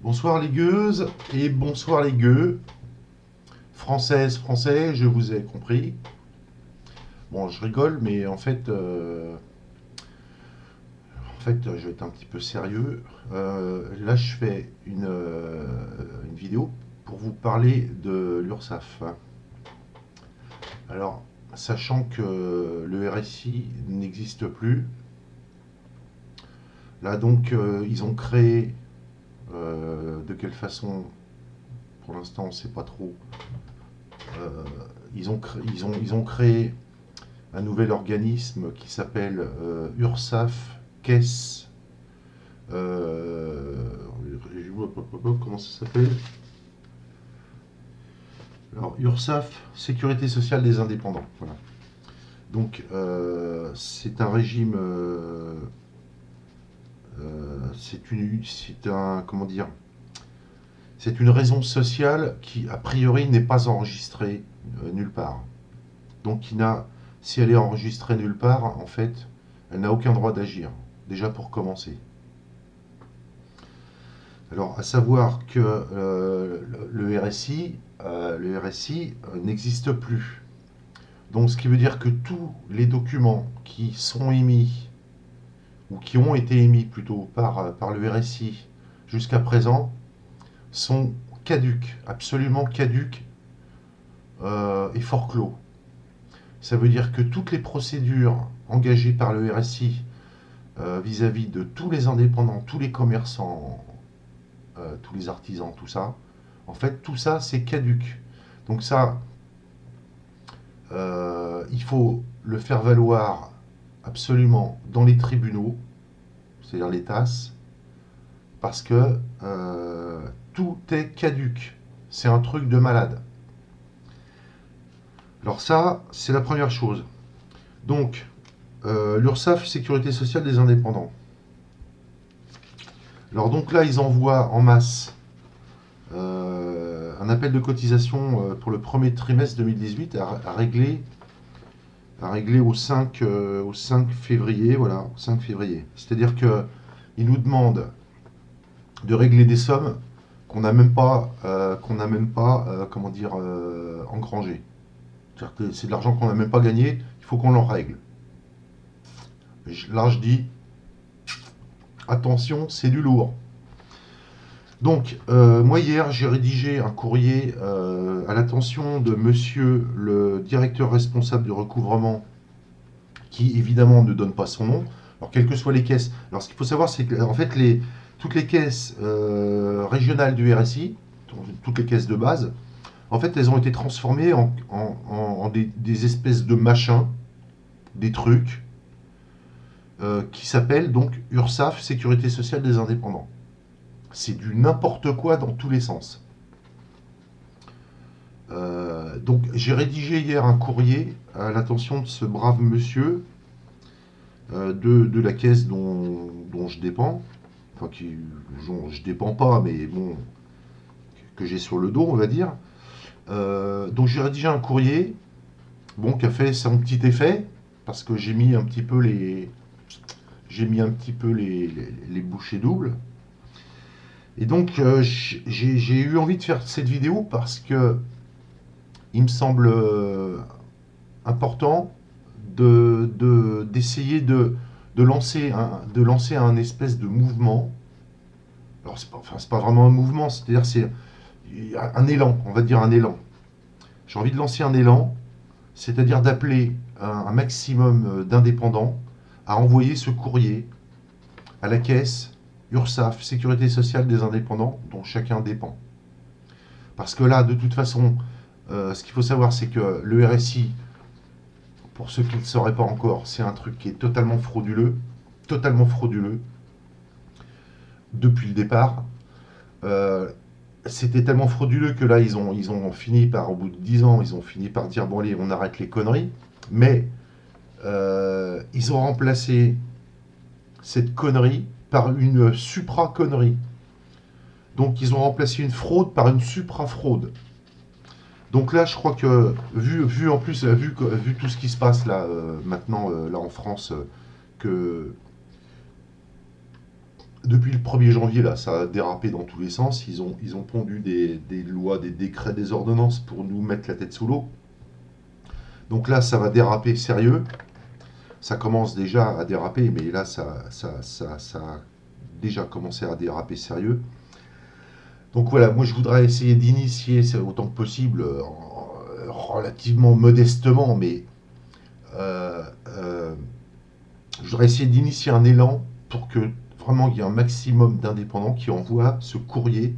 Bonsoir les gueuses et bonsoir les gueux. Françaises, français, je vous ai compris. Bon, je rigole, mais en fait, je vais être un petit peu sérieux. Là, je fais une vidéo pour vous parler de l'URSSAF. Alors, sachant que le RSI n'existe plus, là donc, ils ont créé, de quelle façon, pour l'instant, on ne sait pas trop. Euh, ils ont créé un nouvel organisme qui s'appelle URSSAF Caisse. euh, Comment ça s'appelle? Alors, URSSAF, Sécurité sociale des indépendants. Voilà. Donc, c'est un régime. Comment dire? C'est une raison sociale qui, a priori, n'est pas enregistrée nulle part. Donc, si elle est enregistrée nulle part, en fait, elle n'a aucun droit d'agir. Déjà pour commencer. Alors, à savoir que le RSI, n'existe plus. Donc, ce qui veut dire que tous les documents qui sont émis, ou qui ont été émis plutôt par le RSI jusqu'à présent, sont caducs, absolument caducs et forclos. Ça veut dire que toutes les procédures engagées par le RSI vis-à-vis de tous les indépendants, tous les commerçants, tous les artisans, tout ça, en fait, tout ça, c'est caduc. Donc ça, il faut le faire valoir absolument dans les tribunaux, c'est-à-dire les TAS, parce que tout est caduc. C'est un truc de malade. Alors ça, c'est la première chose. Donc, l'URSSAF, Sécurité sociale des indépendants. Alors donc là, ils envoient en masse un appel de cotisation pour le premier trimestre 2018 à régler au 5 février. Voilà, au 5 février. C'est-à-dire qu'ils nous demandent de régler des sommes comment dire, engrangées. C'est-à-dire que c'est de l'argent qu'on n'a même pas gagné, il faut qu'on l'en règle. Là, je dis, attention, c'est du lourd. Donc, moi hier, j'ai rédigé un courrier à l'attention de monsieur le directeur responsable du recouvrement, qui évidemment ne donne pas son nom. Alors, quelles que soient les caisses. Alors, ce qu'il faut savoir, c'est que en fait, toutes les caisses régionales du RSI, toutes les caisses de base, en fait, elles ont été transformées en des espèces de machins, des trucs, qui s'appellent donc URSSAF, Sécurité sociale des indépendants. C'est du n'importe quoi dans tous les sens. Donc j'ai rédigé hier un courrier à l'attention de ce brave monsieur de la caisse dont je dépends. Enfin, dont je dépends pas, mais bon, que j'ai sur le dos, on va dire. Donc j'ai rédigé un courrier, bon, qui a fait son petit effet, parce que j'ai mis un petit peu les bouchées doubles. Et donc, j'ai eu envie de faire cette vidéo parce que il me semble important d'essayer de lancer un espèce de mouvement. Alors, c'est pas vraiment un mouvement, c'est-à-dire c'est un élan, on va dire un élan. J'ai envie de lancer un élan, c'est-à-dire d'appeler un maximum d'indépendants à envoyer ce courrier à la caisse URSSAF, Sécurité sociale des indépendants, dont chacun dépend. Parce que là, de toute façon, ce qu'il faut savoir, c'est que le RSI, pour ceux qui ne le sauraient pas encore, c'est un truc qui est totalement frauduleux, depuis le départ. C'était tellement frauduleux que là, ils ont fini par, au bout de 10 ans, ils ont fini par dire, bon allez, on arrête les conneries. Mais ils ont remplacé cette connerie par une supra-connerie. Donc ils ont remplacé une fraude par une supra-fraude. Donc là, je crois que, vu en plus, vu tout ce qui se passe là, maintenant, là en France, que depuis le 1er janvier, là, ça a dérapé dans tous les sens. Ils ont pondu des lois, des décrets, des ordonnances pour nous mettre la tête sous l'eau. Donc là, ça va déraper sérieux. Ça commence déjà à déraper, mais là, ça a déjà commencé à déraper sérieux. Donc voilà, moi je voudrais essayer d'initier autant que possible, relativement modestement, mais euh, euh, je voudrais essayer d'initier un élan pour que vraiment il y ait un maximum d'indépendants qui envoient ce courrier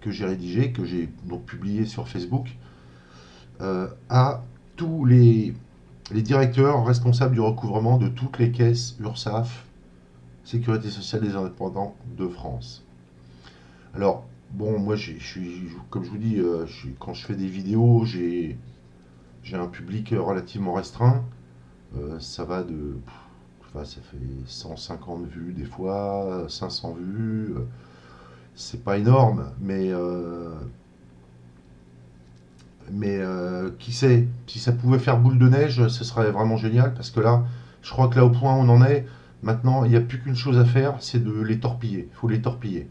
que j'ai rédigé, que j'ai donc publié sur Facebook, à tous les directeurs responsables du recouvrement de toutes les caisses URSSAF, Sécurité sociale des indépendants de France. Alors, bon, moi, comme je vous dis, quand je fais des vidéos, j'ai un public relativement restreint. Ça va de. Enfin, ça fait 150 vues des fois, 500 vues. C'est pas énorme, mais qui sait, si ça pouvait faire boule de neige, ce serait vraiment génial parce que là, je crois que là, au point où on en est, maintenant, il n'y a plus qu'une chose à faire, c'est de les torpiller. Il faut les torpiller.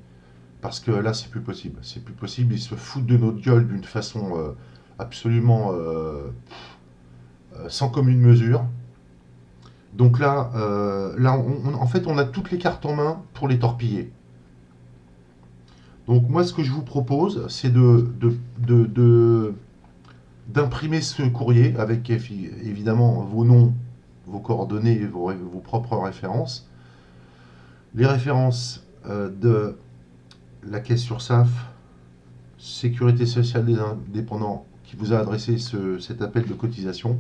Parce que là, c'est plus possible. C'est plus possible. Ils se foutent de notre gueule d'une façon absolument sans commune mesure. Donc là, en fait, on a toutes les cartes en main pour les torpiller. Donc moi, ce que je vous propose, c'est d'imprimer ce courrier avec évidemment vos noms, vos coordonnées, vos propres références. Les références de la caisse URSSAF, Sécurité sociale des indépendants, qui vous a adressé cet appel de cotisation,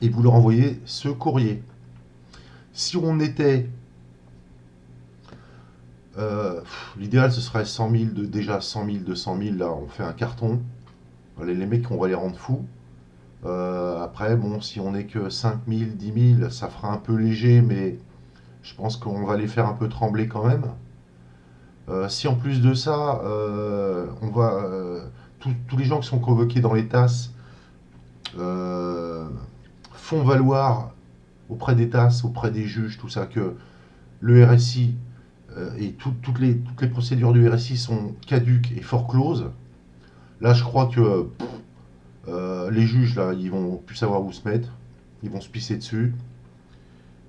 et vous leur envoyez ce courrier. Si on était... l'idéal, ce serait 100 000, déjà 100 000, 200 000, là, on fait un carton. Les mecs, on va les rendre fous. Après, bon, si on n'est que 5 000, 10 000, ça fera un peu léger, mais je pense qu'on va les faire un peu trembler quand même. Si en plus de ça, on va tous les gens qui sont convoqués dans les TAS font valoir auprès des TAS, auprès des juges, tout ça, que le RSI et toutes les procédures du RSI sont caduques et forecloses. Là, je crois que les juges, là, ils vont plus savoir où se mettre. Ils vont se pisser dessus.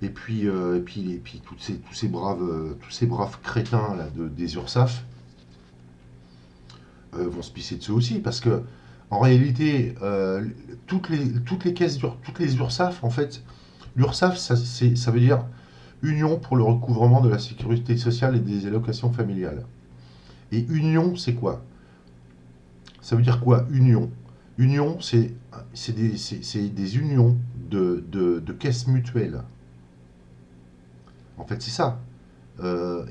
Et puis tous ces braves crétins là, des URSSAF vont se pisser dessus aussi. Parce que, en réalité, toutes les caisses, toutes les URSSAF, en fait, l'URSSAF, ça veut dire Union pour le recouvrement de la sécurité sociale et des allocations familiales. Et union, c'est quoi? Ça veut dire quoi, union? Union, c'est des unions de caisses mutuelles. En fait, c'est ça.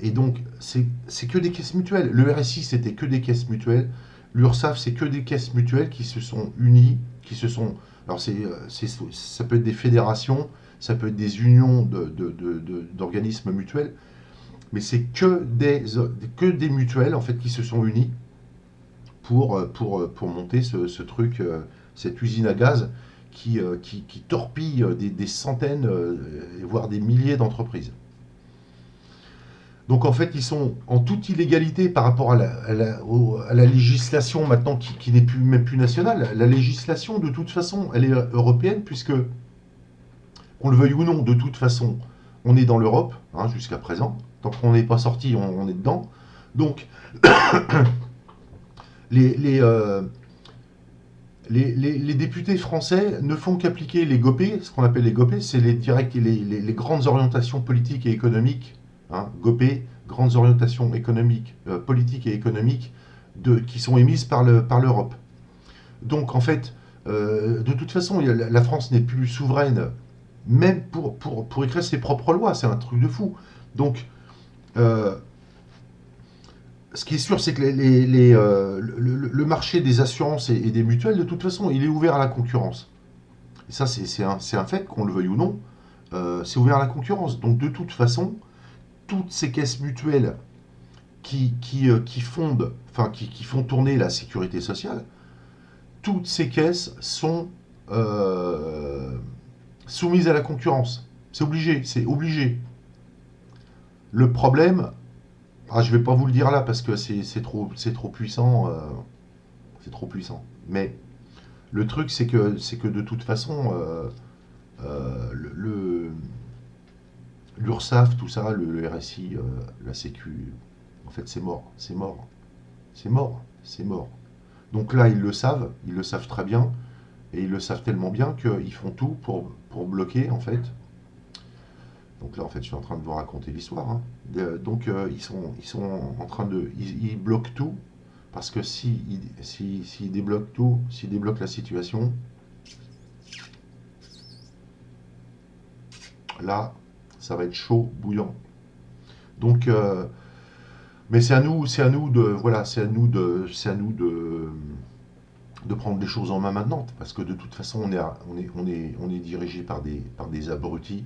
Et donc, c'est que des caisses mutuelles. Le RSI, c'était que des caisses mutuelles. L'URSSAF, c'est que des caisses mutuelles qui se sont unies, qui se sont... Alors, ça peut être des fédérations, ça peut être des unions d'organismes mutuels, mais c'est que des mutuelles, en fait, qui se sont unies pour monter ce truc, cette usine à gaz qui torpille des centaines, voire des milliers d'entreprises. Donc en fait, ils sont en toute illégalité par rapport à la législation maintenant qui n'est même plus nationale. La législation, de toute façon, elle est européenne, puisque, qu'on le veuille ou non, de toute façon, on est dans l'Europe, hein, jusqu'à présent. Tant qu'on n'est pas sorti, on est dedans. Donc, les, les, euh, les députés français ne font qu'appliquer les GOPÉ, ce qu'on appelle les GOPÉ, c'est les grandes orientations politiques et économiques, hein, GOPÉ, grandes orientations économiques, politiques et économiques qui sont émises par l'Europe. Donc en fait, de toute façon, la France n'est plus souveraine, même pour écrire ses propres lois, c'est un truc de fou. Donc, euh, ce qui est sûr, c'est que le marché des assurances et des mutuelles, de toute façon, il est ouvert à la concurrence. Et ça, c'est un fait, qu'on le veuille ou non, c'est ouvert à la concurrence. Donc, de toute façon, toutes ces caisses mutuelles qui fondent, enfin, qui font tourner la sécurité sociale, toutes ces caisses sont soumises à la concurrence. C'est obligé, c'est obligé. Le problème, Ah, je vais pas vous le dire là parce que c'est trop puissant. C'est trop puissant. Mais le truc, c'est que de toute façon, l'URSSAF, tout ça, le RSI, la Sécu, en fait, c'est mort. C'est mort. C'est mort. C'est mort. Donc là, ils le savent très bien, et ils le savent tellement bien qu'ils font tout pour bloquer, en fait. Donc là, en fait, je suis en train de vous raconter l'histoire, hein. Donc, ils sont en train de... Ils bloquent tout, parce que s'ils débloquent tout, s'ils débloquent la situation, là, ça va être chaud, bouillant. Donc, mais c'est à nous de, voilà, c'est à nous de prendre les choses en main maintenant, parce que de toute façon, on est dirigé par des abrutis.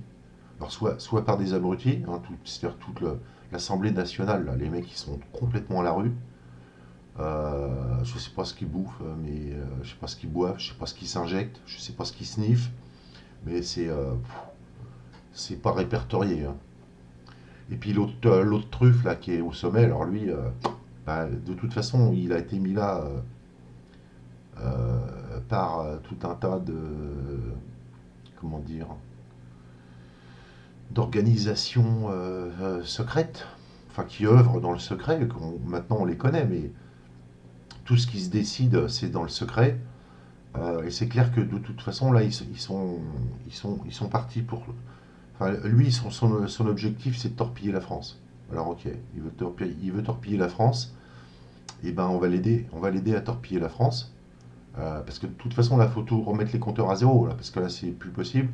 Alors, soit par des abrutis, hein, c'est-à-dire l'Assemblée nationale, là, les mecs qui sont complètement à la rue. Je sais pas ce qu'ils bouffent, mais je sais pas ce qu'ils boivent, je sais pas ce qu'ils s'injectent, je sais pas ce qu'ils sniffent, mais c'est pas répertorié, hein. Et puis l'autre truffe là qui est au sommet, alors lui, bah, de toute façon, il a été mis là par tout un tas de, comment dire, d'organisations secrètes, enfin qui œuvrent dans le secret. Maintenant on les connaît, mais tout ce qui se décide, c'est dans le secret. Et c'est clair que de toute façon, là, ils sont partis pour. Enfin, lui, son objectif, c'est de torpiller la France. Alors, ok, il veut torpiller la France. Et ben, on va l'aider à torpiller la France. Parce que de toute façon, là, il faut tout remettre les compteurs à zéro, là, parce que là, c'est plus possible.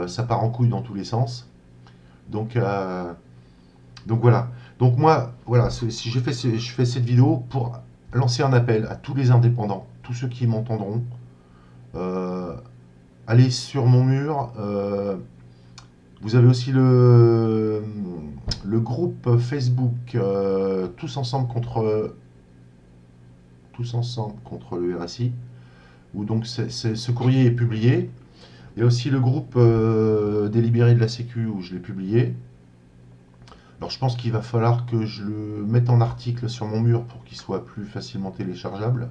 Ça part en couille dans tous les sens. Donc, voilà. Donc moi, voilà, si je fais cette vidéo pour lancer un appel à tous les indépendants, tous ceux qui m'entendront. Euh, Allez sur mon mur. Vous avez aussi le groupe Facebook Tous ensemble contre le RSI, où donc ce courrier est publié. Il y a aussi le groupe Délibéré de la Sécu où je l'ai publié. Alors je pense qu'il va falloir que je le mette en article sur mon mur pour qu'il soit plus facilement téléchargeable.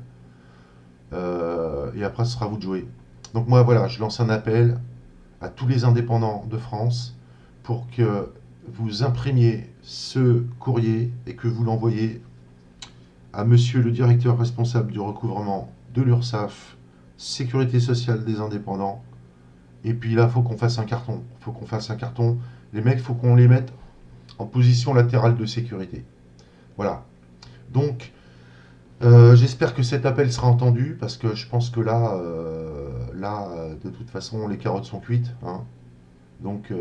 Et après, ce sera à vous de jouer. Donc moi, voilà, je lance un appel à tous les indépendants de France pour que vous imprimiez ce courrier et que vous l'envoyez à monsieur le directeur responsable du recouvrement de l'URSSAF, Sécurité sociale des indépendants. Et puis là, il faut qu'on fasse un carton. Faut qu'on fasse un carton. Les mecs, il faut qu'on les mette en position latérale de sécurité. Voilà. Donc, j'espère que cet appel sera entendu parce que je pense que de toute façon, les carottes sont cuites, hein. Donc,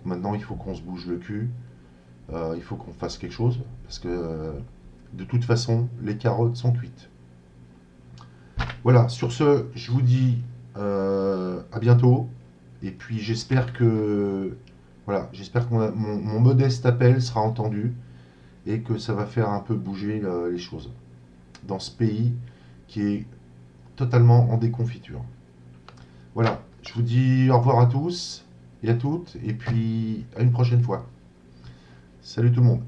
maintenant, il faut qu'on se bouge le cul. Il faut qu'on fasse quelque chose parce que de toute façon, les carottes sont cuites. Voilà, sur ce, je vous dis à bientôt. Et puis j'espère que mon modeste appel sera entendu et que ça va faire un peu bouger les choses dans ce pays qui est totalement en déconfiture. Voilà, je vous dis au revoir à tous et à toutes, et puis à une prochaine fois. Salut tout le monde.